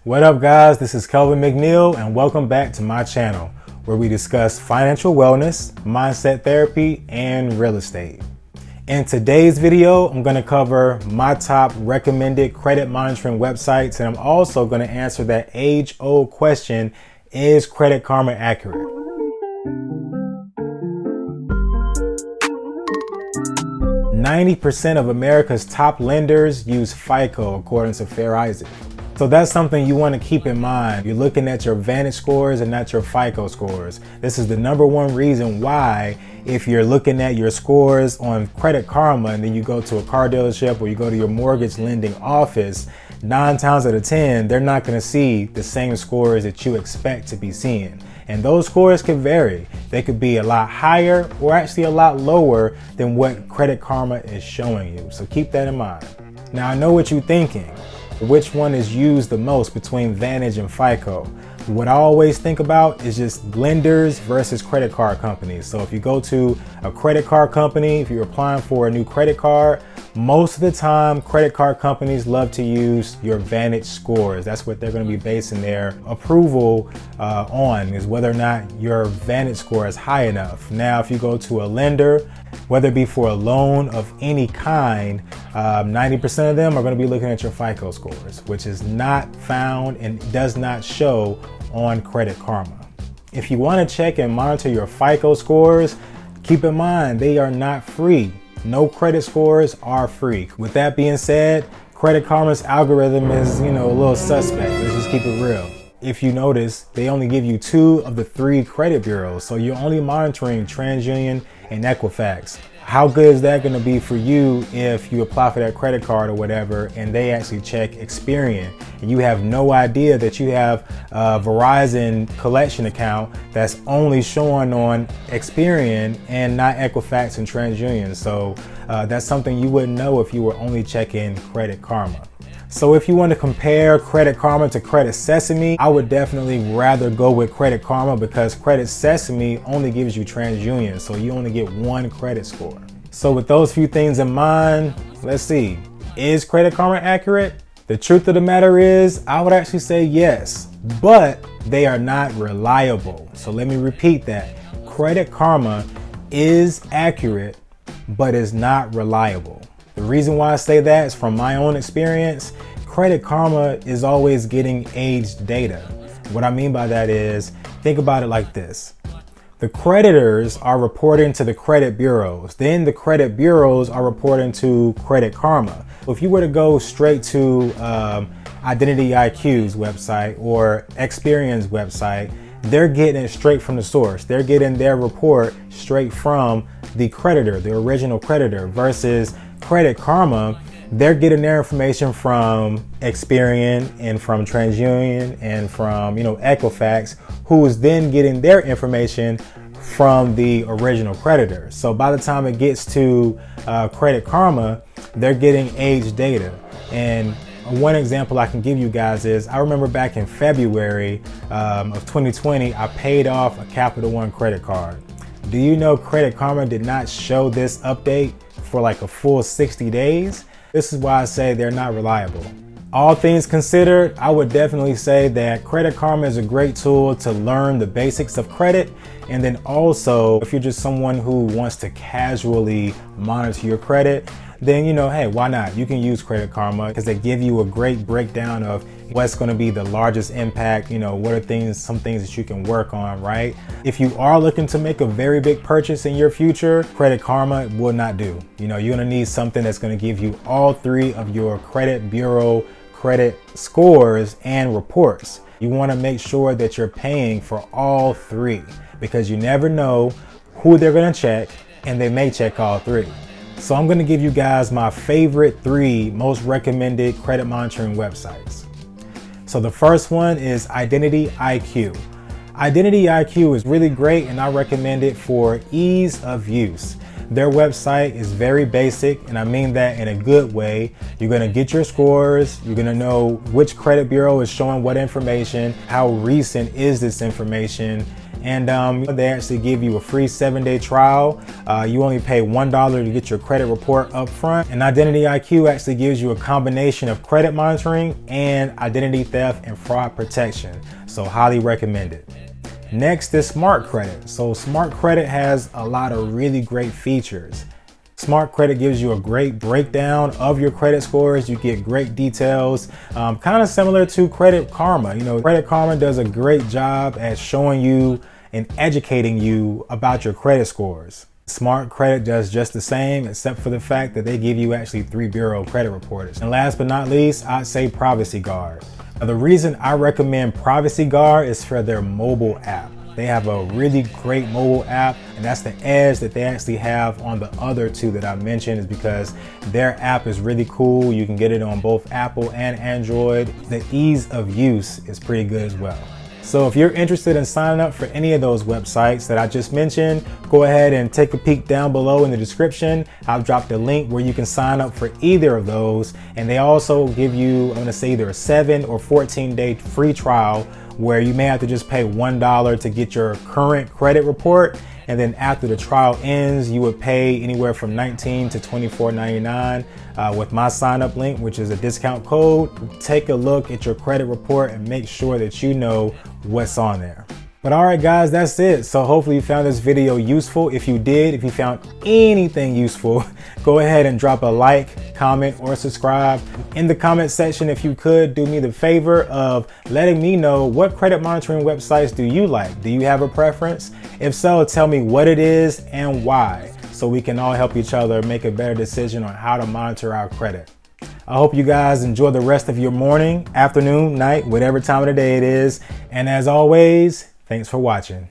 What up guys, this is Kelvin McNeil and welcome back to my channel where we discuss financial wellness, mindset therapy, and real estate. In today's video, I'm going to cover my top recommended credit monitoring websites, and I'm also going to answer that age-old question, is Credit Karma accurate? %90 of America's top lenders use FICO according to Fair Isaac. So that's something you want to keep in mind. You're looking at your VantageScores and not your FICO scores. This is the #1 reason why, if you're looking at your scores on Credit Karma and then you go to a car dealership or you go to your mortgage lending office, 9 times out of 10, they're not going to see the same scores that you expect to be seeing. And those scores can vary. They could be a lot higher or actually a lot lower than what Credit Karma is showing you. So keep that in mind. Now I know what you're thinking. Which one is used the most between Vantage and FICO? What I always think about is just lenders versus credit card companies. So if you go to a credit card company, if you're applying for a new credit card, most of the time credit card companies love to use your Vantage scores. That's what they're going to be basing their approval on, is whether or not your Vantage score is high enough. Now if you go to a lender, whether it be for a loan of any kind, 90% of them are going to be looking at your FICO scores, which is not found and does not show on Credit Karma. If you want to check and monitor your FICO scores, keep in mind they are not free. No credit scores are free. With that being said, Credit Karma's algorithm is, a little suspect. Let's just keep it real. If you notice, they only give you 2 of the 3 credit bureaus, so you're only monitoring TransUnion and Equifax. How good is that going to be for you if you apply for that credit card or whatever and they actually check Experian and you have no idea that you have a Verizon collection account that's only showing on Experian and not Equifax and TransUnion? So that's something you wouldn't know if you were only checking Credit Karma. So if you want to compare Credit Karma to Credit Sesame, I would definitely rather go with Credit Karma because Credit Sesame only gives you TransUnion, so you only get 1 credit score. So with those few things in mind, let's see, is Credit Karma accurate? The truth of the matter is, I would actually say yes, but they are not reliable. So let me repeat that. Credit Karma is accurate, but is not reliable. The reason why I say that is from my own experience. Credit Karma is always getting aged data. What I mean by that is, think about it like this. The creditors are reporting to the credit bureaus. Then the credit bureaus are reporting to Credit Karma. If you were to go straight to IdentityIQ's website or Experian's website, they're getting it straight from the source. They're getting their report straight from the creditor, the original creditor, versus Credit Karma, they're getting their information from Experian and from TransUnion and from Equifax, who is then getting their information from the original creditor. So by the time it gets to Credit Karma, they're getting aged data. And one example I can give you guys is, I remember back in February of 2020, I paid off a Capital One credit card. Do you know Credit Karma did not show this update for like a full 60 days? This is why I say they're not reliable. All things considered, I would definitely say that Credit Karma is a great tool to learn the basics of credit. And then also, if you're just someone who wants to casually monitor your credit, then hey, why not? You can use Credit Karma because they give you a great breakdown of what's going to be the largest impact, what are some things that you can work on, right? If you are looking to make a very big purchase in your future, Credit Karma will not do. You're going to need something that's going to give you all 3 of your credit bureau credit scores and reports. You want to make sure that you're paying for all 3 because you never know who they're going to check, and they may check all 3. So I'm going to give you guys my favorite 3 most recommended credit monitoring websites. So the first one is IdentityIQ. IdentityIQ is really great and I recommend it for ease of use. Their website is very basic, and I mean that in a good way. You're going to get your scores, you're going to know which credit bureau is showing what information, how recent is this information, And they actually give you a free 7-day trial. You only pay $1 to get your credit report up front. And IdentityIQ actually gives you a combination of credit monitoring and identity theft and fraud protection. So highly recommend it. Next is Smart Credit. So Smart Credit has a lot of really great features. Smart Credit gives you a great breakdown of your credit scores. You get great details, kind of similar to Credit Karma. Credit Karma does a great job at showing you and educating you about your credit scores. Smart Credit does just the same, except for the fact that they give you actually 3 bureau credit reports. And last but not least, I'd say Privacy Guard. Now, the reason I recommend Privacy Guard is for their mobile app. They have a really great mobile app, and that's the edge that they actually have on the other two that I mentioned, is because their app is really cool. You can get it on both Apple and Android. The ease of use is pretty good as well. So if you're interested in signing up for any of those websites that I just mentioned, go ahead and take a peek down below in the description. I've dropped a link where you can sign up for either of those. And they also give you, I'm gonna say, either a 7 or 14-day free trial, where you may have to just pay $1 to get your current credit report. And then after the trial ends, you would pay anywhere from $19 to $24.99 with my sign up link, which is a discount code. Take a look at your credit report and make sure that you know what's on there. But all right, guys, that's it. So hopefully you found this video useful. If you did, if you found anything useful, go ahead and drop a like, comment, or subscribe. In the comment section, if you could, do me the favor of letting me know, what credit monitoring websites do you like? Do you have a preference? If so, tell me what it is and why, so we can all help each other make a better decision on how to monitor our credit. I hope you guys enjoy the rest of your morning, afternoon, night, whatever time of the day it is. And as always, thanks for watching.